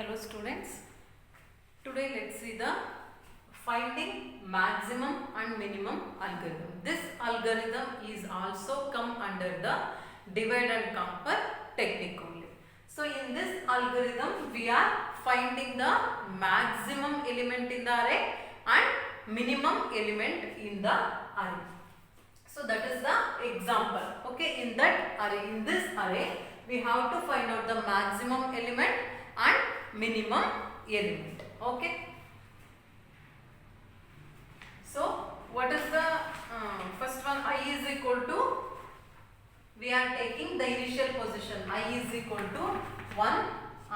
Hello students, today let's see the finding maximum and minimum algorithm. This algorithm is also come under the divide and conquer technique only. So in this algorithm we are finding the maximum element in the array and minimum element in the array. So that is the example. Okay, in that array, in this array we have to find out the maximum element and minimum element. Okay. So what is the first one? I is equal to, we are taking the initial position. I is equal to 1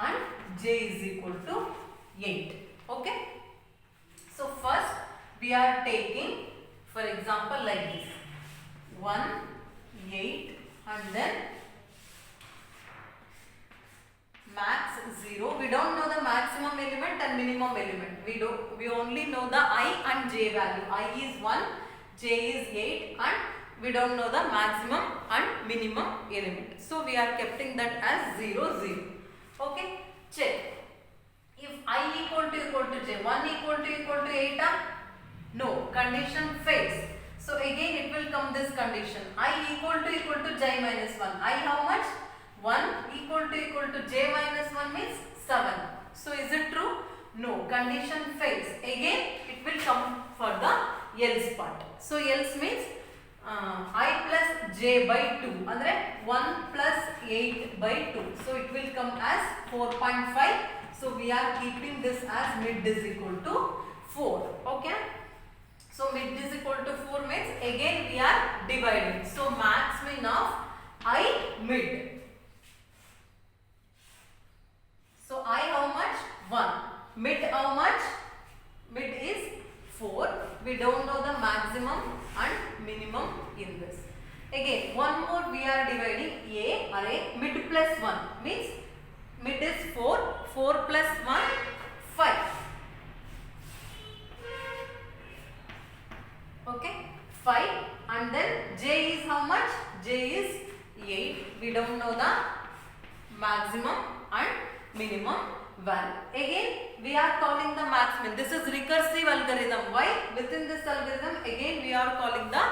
and j is equal to 8. Okay. So first we are taking, for example, like this, 1, 8 and then max 0. We don't know the maximum element and minimum element. We only know the I and j value. I is 1, j is 8 and we don't know the maximum and minimum element. So we are keeping that as 0, 0. Okay. Check. If I equal to j, 1 equal to 8, no, condition fails. So again it will come this condition. I equal to j minus 1. I how much? 1 equal to j minus 1 means 7. So is it true? No, condition fails. Again it will come for the else part. So else means I plus j by 2. Andre 1 plus 8 by 2. So it will come as 4.5. So we are keeping this as mid is equal to 4. Okay. So mid is equal to 4 means again we are dividing. So max min of I mid. So I how much? 1. Mid how much? Mid is 4. We don't know the maximum and minimum in this. Again one more we are dividing A array mid plus 1 means mid is 4. 4 plus 1 5. Okay, 5 and then j is how much? J is 8. We don't know the maximum and minimum value. Again we are calling the maximum. This is recursive algorithm. Why? Within this algorithm again we are calling the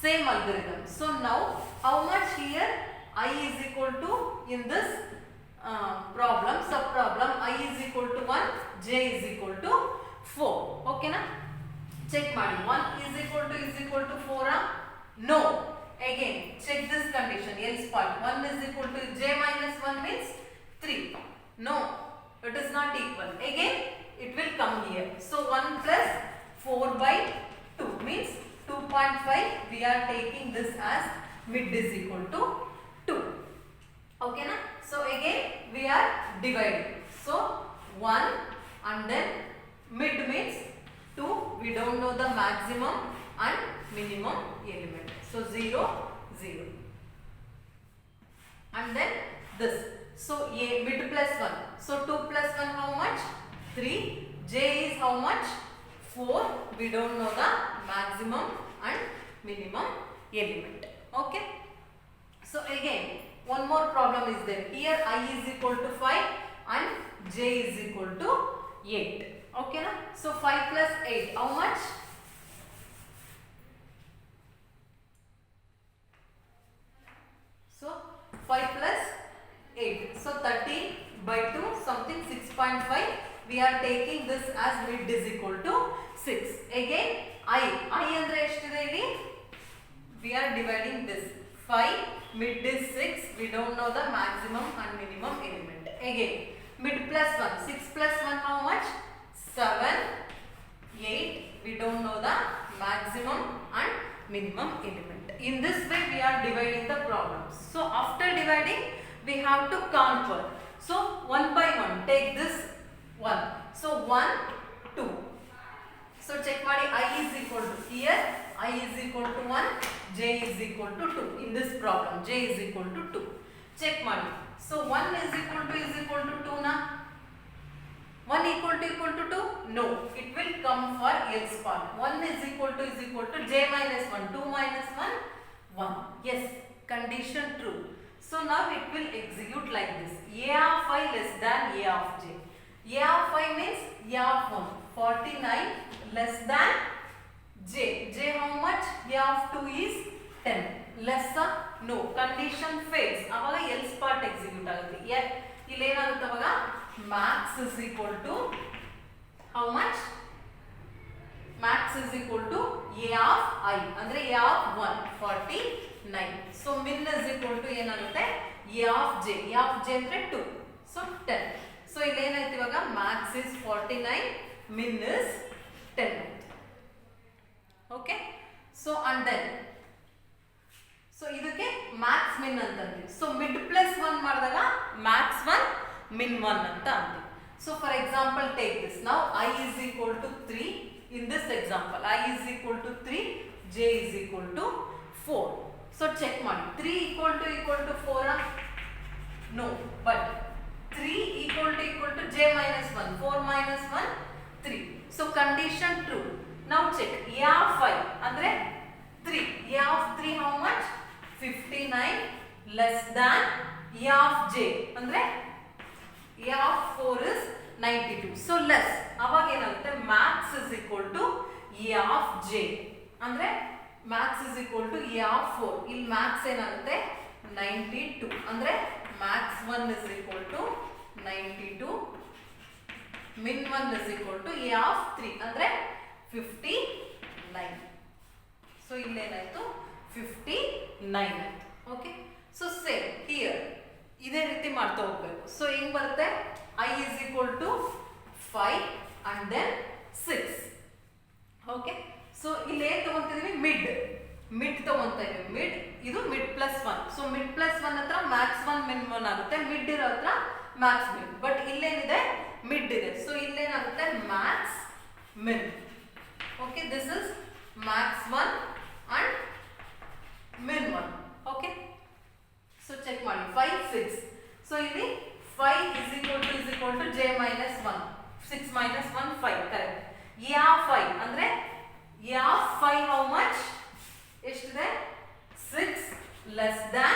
same algorithm. So now how much here? I is equal to, in this problem, sub problem, I is equal to 1, j is equal to 4. Okay na? Check ಮಾಡಿ 1 is equal to 4. No. Again check this condition, else part. 1 is equal to j minus 1 means 3. No, it is not equal. Again it will come here. So 1 plus 4 by 2 means 2.5. We are taking this as mid is equal to 2. Okay na? So again we are dividing. So 1 and then mid means 2. We don't know the maximum and minimum element. So 0, 0. And then this. So A mid plus 1. So 2 plus 1 how much? 3. J is how much? 4. We don't know the maximum and minimum element. Okay. So again one more problem is there. Here I is equal to 5 and j is equal to 8. Okay na? So 5 plus 8 how much? So 5 plus 8. So 13 by 2 something 6.5. We are taking this as mid is equal to 6. Again I andre eshtiದೆ ಇಲ್ಲಿ? We are dividing this. 5 mid is 6. We don't know the maximum and minimum element. Again mid plus 1. 6 plus 1 how much? 7, 8. We don't know the maximum and minimum element. In this way we are dividing the problems. So after dividing we have to conquer. So one by one take this 1. So 1, 2. So check ಮಾಡಿ I is equal to, here I is equal to 1, j is equal to 2. In this problem j is equal to 2. Check ಮಾಡಿ. So 1 is equal to 2 na? 1 equal to 2? No, it will come for else part. 1 is equal to j minus 1. 2 minus 1, 1. Yes, condition true. So now it will execute like this. A of I less than A of j. A of 5 means A of 1. 49 less than J. J how much? A of 2 is 10. Lesser? No. Condition fails. ಅವಾಗ else part execute ಆಗುತ್ತೆ. ಇಲ್ಲಿ ಏನಾಗುತ್ತೆ ಅವಾಗ max is equal to how much? Max is equal to A of I. ಅಂದ್ರೆ A of 1. 49. So min is equal to ಏನಾಗುತ್ತೆ? A of J. A of J ಅಂದ್ರೆ 2. So 10. So ಇಲ್ಲಿ ಏನಾಯ್ತು ಇವಾಗ max is 49, min is 10. Okay? So and then so ಇದಕ್ಕೆ max min ಅಂತ ಅಂತೀವಿ. So mid plus 1 ಮಾಡಿದಾಗ max 1 min 1 ಅಂತ ಅಂತೀವಿ. So for example take this. Now I is equal to 3 in this example. I is equal to 3, J is equal to 4. So check ಮಾಡಿ 3 equal to 4 no, but 3 equal to J minus 1. 4 minus 1 3. So condition true. Now check A of 5 andre 3. A of 3 how much? 59 less than A of J andre A of 4 is 92. So less. ಅವಾಗ ಏನಾಗುತ್ತೆ max is equal to A of J ಅಂದ್ರೆ max is equal to A of 4. ಇಲ್ಲಿ max ಏನಾಗುತ್ತೆ 92 ಅಂದ್ರೆ max 1 is equal to 92, min 1 is equal to A of 3 ಅಂದ್ರೆ 59. So ಇಲ್ಲಿ ಏನಾಯ್ತು 59 ಆಯ್ತು. ಓಕೆ ಸೊ ಸೇಮ್ ಹಿಯರ್ ಇದೇ ರೀತಿ ಮಾಡ್ತಾ ಹೋಗ್ಬೇಕು. ಸೊ ಹೆಂಗ್ ಬರುತ್ತೆ I is equal to 5 and then 6. Okay so ಇಲ್ಲಿ ಏನು ತಗೊಂತಿದೀವಿ ಮಿಡ್ ತಗೊಂತಾ ಇದೀವಿ. ಮಿಡ್ ಇದು mid plus 1. So mid plus 1 ಹತ್ರ ಮ್ಯಾಕ್ಸ್ 1 min 1 ಆಗುತ್ತೆ. ಮಿಡ್ ಇರೋ ಹತ್ರ ಮ್ಯಾಕ್ಸ್ ಮಿನ್. ಬಟ್ ಇಲ್ಲೇನಿದೆ ಮಿಡ್ ಇದೆ. ಸೊ ಇಲ್ಲೇನಾಗುತ್ತೆ max min. Okay this is max 1 and min 1. Okay so check ಮಾಡಿ 5 6. ಸೊ ಇಲ್ಲಿ 5 is equal to J minus 1. 6 minus 1 5 correct. A of 5 ಅಂದ್ರೆ A of 5 how much? ಎಷ್ಟಿದೆ 6 less than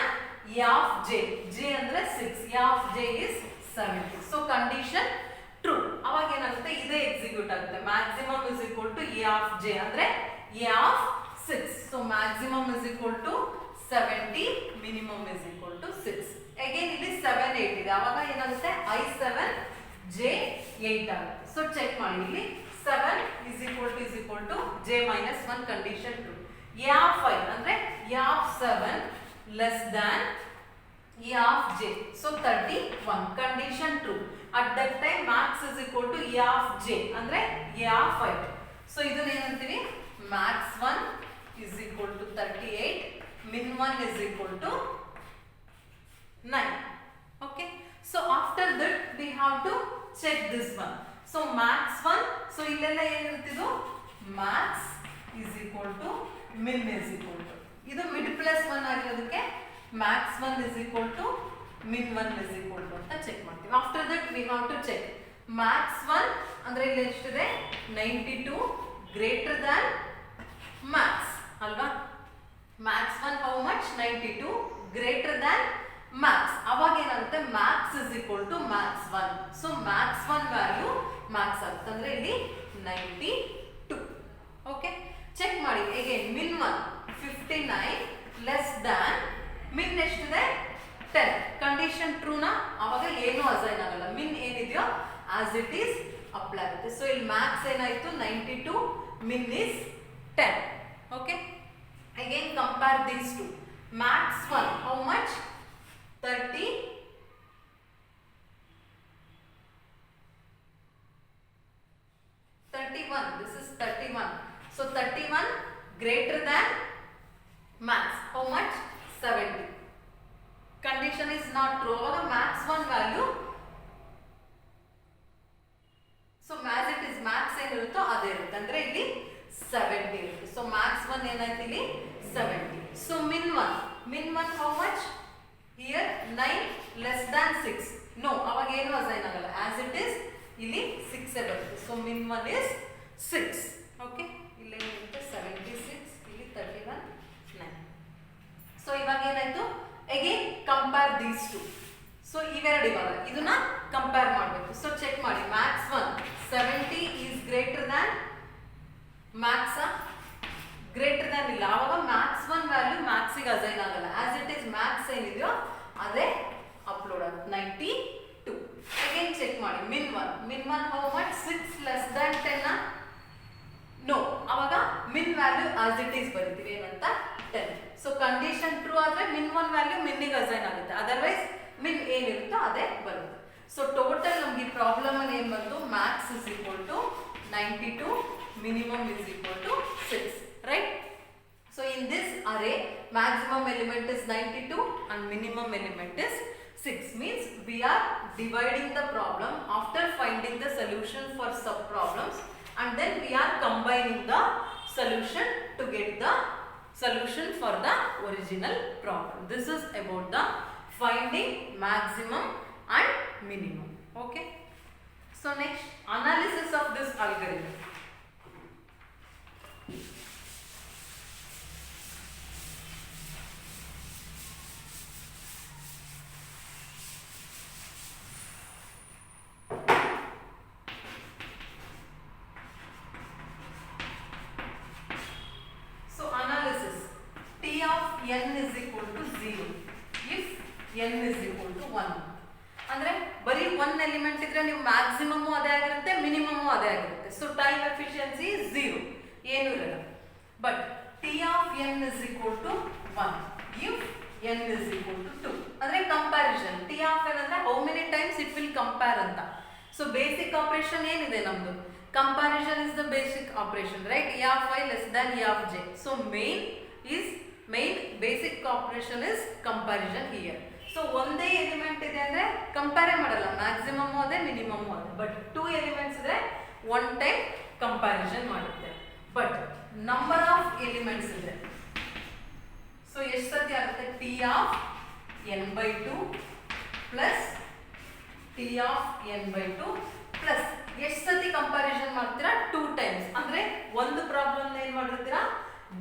A of J. J ಅಂದ್ರೆ 6. A of J is 70. So condition true. ಅವಾಗ ಏನಾಗುತ್ತೆ ಇದೇ execute ಆಗುತ್ತೆ. maximum is equal to A of J ಅಂದ್ರೆ A of 6. So maximum is equal to 70, minimum is equal to 6. Again ಇಲ್ಲಿ 7 8 ಇದೆ. ಅವಾಗ ಏನಾಗುತ್ತೆ I 7 J 8 ಆಗುತ್ತೆ. ಸೊ ಚೆಕ್ ಮಾಡಿ ಇಲ್ಲಿ 7 is equal to J minus 1 condition true. A of 5 ಅಂದ್ರೆ A of 7 less than A of J. So 31 condition true. At that time max is equal to A of J ಅಂದ್ರೆ A of 5. So ಇದನ್ನ ಏನಂತೀವಿ max 1 is equal to 38, min 1 is equal to 9. Okay, so after that we have to check this one. So max 1, so illela ಏನಿರುತ್ತಿದು max is equal to min is equal to ಇದು mid plus 1 ಆಗಿರೋದಕ್ಕೆ max 1 is equal to min 1 is equal to ಅಂತ check ಮಾಡ್ತೀವಿ. after that we have to check max 1 ಅಂದ್ರೆ ಇಲ್ಲಿ ಎಷ್ಟಿದೆ 92 greater than max ಅಲ್ವಾ. max 1 how much 92 greater than max. ಅವಾಗ ಏನಾಗುತ್ತೆ max is equal to max 1. so max 1 value max ಆಗುತ್ತೆ ಅಂದ್ರೆ ಇಲ್ಲಿ 92. ಓಕೆ ಚೆಕ್ ಮಾಡಿ again min 1 59 less than min ಎಷ್ಟಿದೆ 10. ಕಂಡೀಷನ್ ಟ್ರೂ ನಾ ಅವಾಗ ಏನು ಅಸೈನ್ ಆಗಲ್ಲ. min ಏನಿದೆಯೋ as it is ಅಪ್ಲೈ ಆಗುತ್ತೆ. ಸೊ ಇಲ್ಲಿ max ಏನಾಯ್ತು 92, min is 10. Okay again compare these two. max 1 how much 30, 31. This is 31. So 31 greater than max how much 70. Condition is not true. Our max 1 value. So as it is max ಏನಿರುತ್ತೋ ಅದೇ ಇರುತ್ತೆ ಅಂದ್ರೆ ಇಲ್ಲಿ 70 ಇರುತ್ತೆ. So max 1 ಏನಾಯ್ತು ಇಲ್ಲಿ 70. So min 1 how much here 9 less than 6. No, ಅವಾಗ ಏನು assign ಆಗಲ್ಲ. as it is ಇಲ್ಲಿ 6 ಬರುತ್ತೆ. So min 1 is 6. okay ಇಲ್ಲಿ ಏನಿರುತ್ತೆ 76, ಇಲ್ಲಿ 31 9. So ಇವಾಗ ಏನಾಯ್ತು again compare these two. So ಇವೆರಡು ಇವಾಗ ಇದನ್ನ ಕಂಪೇರ್ ಮಾಡಬೇಕು. ಸೊ ಚೆಕ್ ಮಾಡಿ, max 1 70 is greater than max greater than ಇಲ್ಲ, ಆವಾಗ ಮ್ಯಾಕ್ಸ್ 1 ವ್ಯಾಲ್ಯೂ ಮ್ಯಾಕ್ಸಿಗೆ ಅಸೈನ್ ಆಗಲ್ಲ. ಆಸ್ ಇಟ್ ಈಸ್ ಮ್ಯಾಕ್ಸ್ ಏನಿದೆಯೋ ಅದೇ ಅಪ್ಲೋಡ್ ಆಗುತ್ತೆ 92. ಅಗೇನ್ ಚೆಕ್ ಮಾಡಿ, min 1 how much 6 less than 10 no, ಅವಾಗ min value as it is ಬರೀತೀವಿ ಏನಂತ 10. ಸೊ ಕಂಡೀಷನ್ ಟ್ರೂ ಆದ್ರೆ ಮಿನ್ 1 ವ್ಯಾಲ್ಯೂ ಮಿನ್ನಿಗೆ ಅಸೈನ್ ಆಗುತ್ತೆ, ಅದರ್ವೈಸ್ ಮಿನ್ ಏನಿರುತ್ತೋ ಅದೇ ಬರುತ್ತೆ. ಸೊ ಟೋಟಲ್ ನಮ್ಗೆ ಈ ಪ್ರಾಬ್ಲಮ್ ಅಲ್ಲಿ ಏನ್ ಬಂತು, max is equal to 92, minimum is equal to 6, right? So in this array maximum element is 92 and minimum element is 6, means we are dividing the problem after finding the solution for sub problems, and then we are combining the solution to get the solution for the original problem. This is about the finding maximum and minimum. Okay, so next analysis of this algorithm. n is equal to 0 if n is equal to 1. ಅಂದ್ರೆ ಬರೀ 1 element ಇದ್ರೆ ನೀವು maximum ಅದೇ ಆಗಿರುತ್ತೆ, minimum ಅದೇ ಆಗಿರುತ್ತೆ. So time efficiency 0, ಏನು ಇರಲ್ಲ. But t of n is equal to 1 if n is equal to 2. ಅಂದ್ರೆ ಕಂಪ್ಯಾರಿಸನ್, t of n ಅಂದ್ರೆ how many times it will compare ಅಂತ. ಸೊ ಬೇಸಿಕ್ ಆಪರೇಷನ್ ಏನಿದೆ ನಮ್ದು, comparison is the basic operation, right? a of i less than a of j. So main basic operation is comparison here. So ಒಂದೇ element ಇದೆ ಅಂದ್ರೆ compare ಮಾಡಲ್ಲ, maximum ಅದೇ minimum ಅದೇ. But 2 elements ಇದ್ರೆ one time comparison ಮಾಡುತ್ತೆ. But number of elements ಇದೆ, so ಎಷ್ಟು ಸತಿ ಆಗುತ್ತೆ, t of n/2 plus t of n/2 plus ಎಷ್ಟು ಸತಿ ಕಂಪ್ಯಾರಿಸನ್ ಮಾಡ್ತೀರಾ, 2 ಟೈಮ್ಸ್. ಅಂದ್ರೆ ಒಂದು ಪ್ರಾಬ್ಲಮ್ ಏನ್ ಮಾಡಿರ್ತೀರಾ,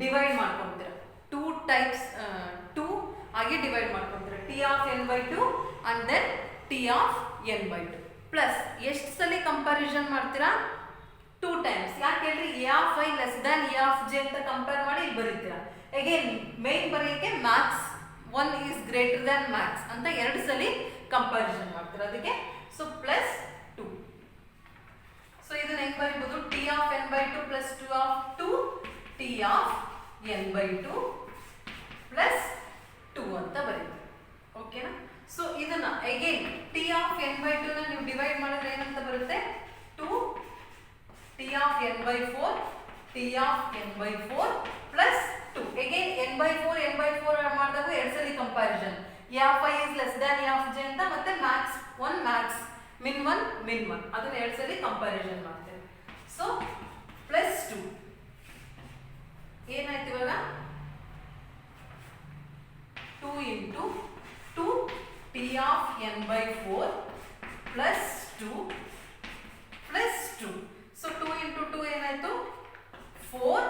ಡಿವೈಡ್ ಮಾಡ್ಕೊಂತೀರಾ, 2 ಟೈಪ್ಸ್ 2 ಆಗಿ ಡಿವೈಡ್ ಮಾಡ್ಕೊಂತೀರಾ, t of n/2 and then t of n/2 plus ಎಷ್ಟು ಸಲ ಕಂಪ್ಯಾರಿಸನ್ ಮಾಡ್ತೀರಾ, 2 ಟೈಮ್ಸ್. ಯಾಕೆ ಹೇಳ್ರಿ, a of i less than a of j ಅಂತ ಕಂಪೇರ್ ಮಾಡಿ ಇಲ್ಲಿ ಬರೀತೀರಾ. ಅಗೇನ್ ಮೇನ್ ಬರೆಯಕ್ಕೆ max 1 is greater than max ಅಂತ 2 ಸಲ ಕಂಪ್ಯಾರಿಸನ್ ಮಾಡ್ತೀರಾ ಅದಕ್ಕೆ. So plus 2. ಸೊ ಇದನ್ನ ಹೆಂಗ್ ಬರೀಬಹುದು, t of n/2 plus 2 of 2 t of n/2 plus 2 ಅಂತ ಬರೀತೀವಿ. ಓಕೆನಾ? ಸೊ ಇದನ್ನ ಅಗೇನ್ t of n/2 ನ ನೀವು ಡಿವೈಡ್ ಮಾಡಿದ್ರೆ ಏನಂತ ಬರುತ್ತೆ, 2 t of n/4 t of n/4 plus 2. Again n/4 ಮಾಡಿದಾಗ 2 ಸಲ comparison, a of i is less than a of j ಅಂತ, ಮತ್ತೆ ಮ್ಯಾಕ್ಸ್ 1 ಮ್ಯಾಕ್ಸ್ min 1 ಅದನ್ನ 2 ಸಲ ಕಂಪ್ಯಾರಿಸನ್ ಮಾಡ್ತೇವೆ. ಸೊ ಪ್ಲಸ್ 2 ಏನಾಯ್ತು ಇವಾಗ, 2 into 2 t of n/4 plus 2 plus 2. So 2 into 2 ಏನಾಯ್ತು, 4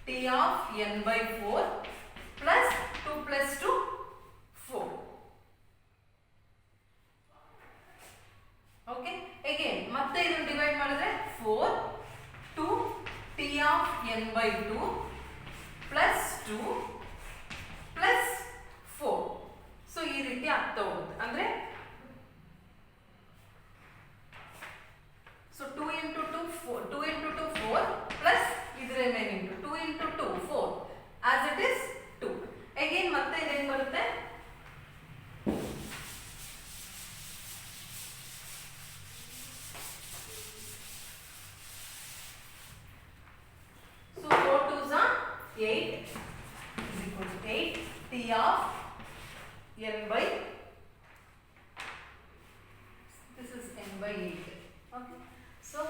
t of n/4 plus 2 plus 2 4. Okay, again ಮತ್ತೆ ಇದನ್ನು ಡಿವೈಡ್ ಮಾಡಿದ್ರೆ 4 2 t of n/2 plus 2 plus 4. So ಈ ರೀತಿ ಆಗ್ತಾ ಹೋಗುತ್ತೆ. ಅಂದ್ರೆ ಸೊ 2 into 2 4 2 into 2 4 ಪ್ಲಸ್ ಇದರ remaining 2 into 2 4 as it is 2. Again ಮತ್ತೆ ಇದೇನು ಬರುತ್ತೆ, so 4 2s are 8 is equal to 8 t of n/, this is n/8. Okay, so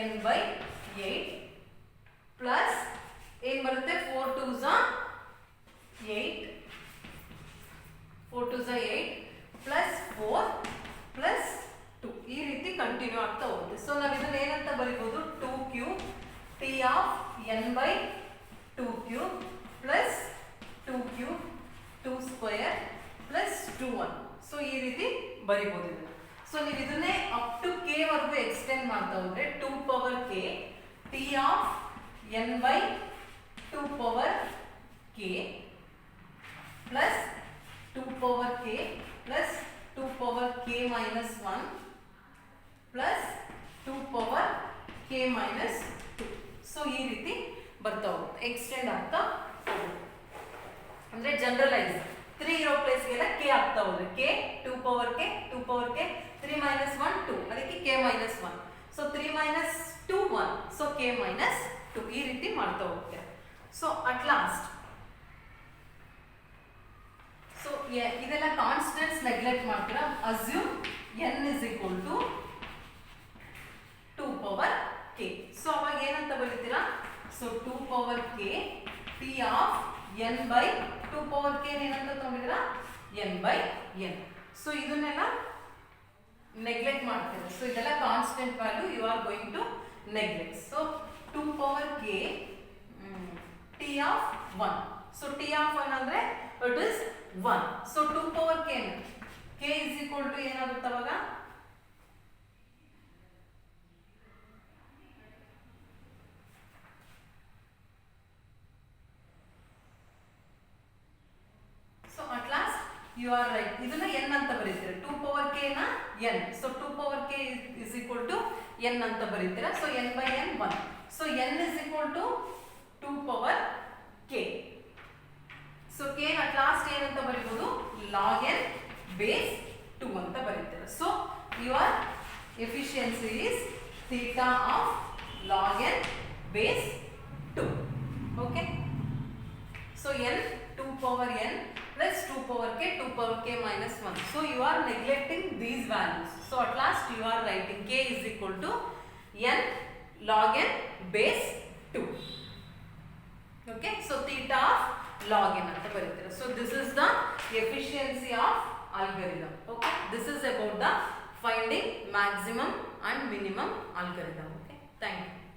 n/8 plus ಏನು ಬರುತ್ತೆ, 4 2s are 8 4 2s are 8 plus 4 plus 2 ಈ ರೀತಿ continue ಆಗ್ತಾ ಹೋಗುತ್ತೆ. ಸೊ ನಾವು ಇದನ್ನ ಏನಂತ ಬರೀಬಹುದು, 2q t of n/2q plus 2q 2 square plus 2 1. So ಈ ರೀತಿ ಬರಿಬಹುದು ಇದನ್ನ. ಸೊ ನೀವು ಇದನ್ನೇ ಅಪ್ ಟು ಕೆ ವರೆಗೂ ಎಕ್ಸ್ಟೆಂಡ್ ಮಾಡ್ತಾ ಹೋದ್ರೆ 2 power K T of N by 2 power K plus 2 power K plus 2 power K minus 1 plus 2 power K minus 2. So ಈ ರೀತಿ ಬರ್ತಾ ಹೋಗುತ್ತೆ, ಎಕ್ಸ್ಟೆಂಡ್ ಆಗ್ತಾ ಹೋಗುತ್ತೆ. ಅಂದ್ರೆ ಜನರಲೈಸ್ 3 ಇರೋ ಪ್ಲೇಸ್ಗೆಲ್ಲ ಕೆ ಆಗ್ತಾ ಹೋದ್ರೆ K 2 power K 2 power K 3 minus 1 2 ಅದಕ್ಕೆ K minus 1. So 3 minus 2 1 so K minus 2 ಈ ರೀತಿ ಮಾಡ್ತಾ ಹೋಗುತ್ತೆ. ಸೊ ಅಟ್ ಲಾಸ್ಟ್ ಸೊ ಇದೆಲ್ಲ ಕಾನ್ಸ್ಟೆಂಟ್ಸ್ ನೆಗ್ಲೆಕ್ಟ್ ಮಾಡ್ತೀರಾ. Assume N is equal to 2 power K. So ಅವಾಗ ಏನಂತ ಬರೀತೀರಾ? So 2 power K T of N by 2 power K ಏನಂತ ತಗೊಂಡಿದ್ದೀರಾ? N by N. ಸೊ ಇದನ್ನೆಲ್ಲ ನೆಗ್ಲೆಕ್ಟ್ ಮಾಡ್ತೀರಾ. ಸೊ ಇದೆಲ್ಲ constant value you are going to neglect. So 2 power K T of 1. So T of 1 ಅಂದ್ರೆ it is 1. So 2 power K is equal to ಏನಾಗುತ್ತೆ ಅವಾಗ? So at last you are right. ಇದನ್ನ N ಅಂತ ಬರೀತೀರಾ. 2 power K ನ N. So 2 power K is equal to N ಅಂತ ಬರೀತೀರಾ. So N by N 1. So N is equal to 2 power K. So K at last ಏನಂತ ಬರೀಬಹುದು? Log N base 2 ಅಂತ ಬರೀತೀರಾ. So your efficiency is theta of log N base 2. Okay. So N 2 power N plus 2 power k minus 1. So you are neglecting these values. So at last you are writing k is equal to n log n base 2. Okay. So theta of log n anta baritira. So this is the efficiency of algorithm. Okay. This is about the finding maximum and minimum algorithm. Okay. Thank you.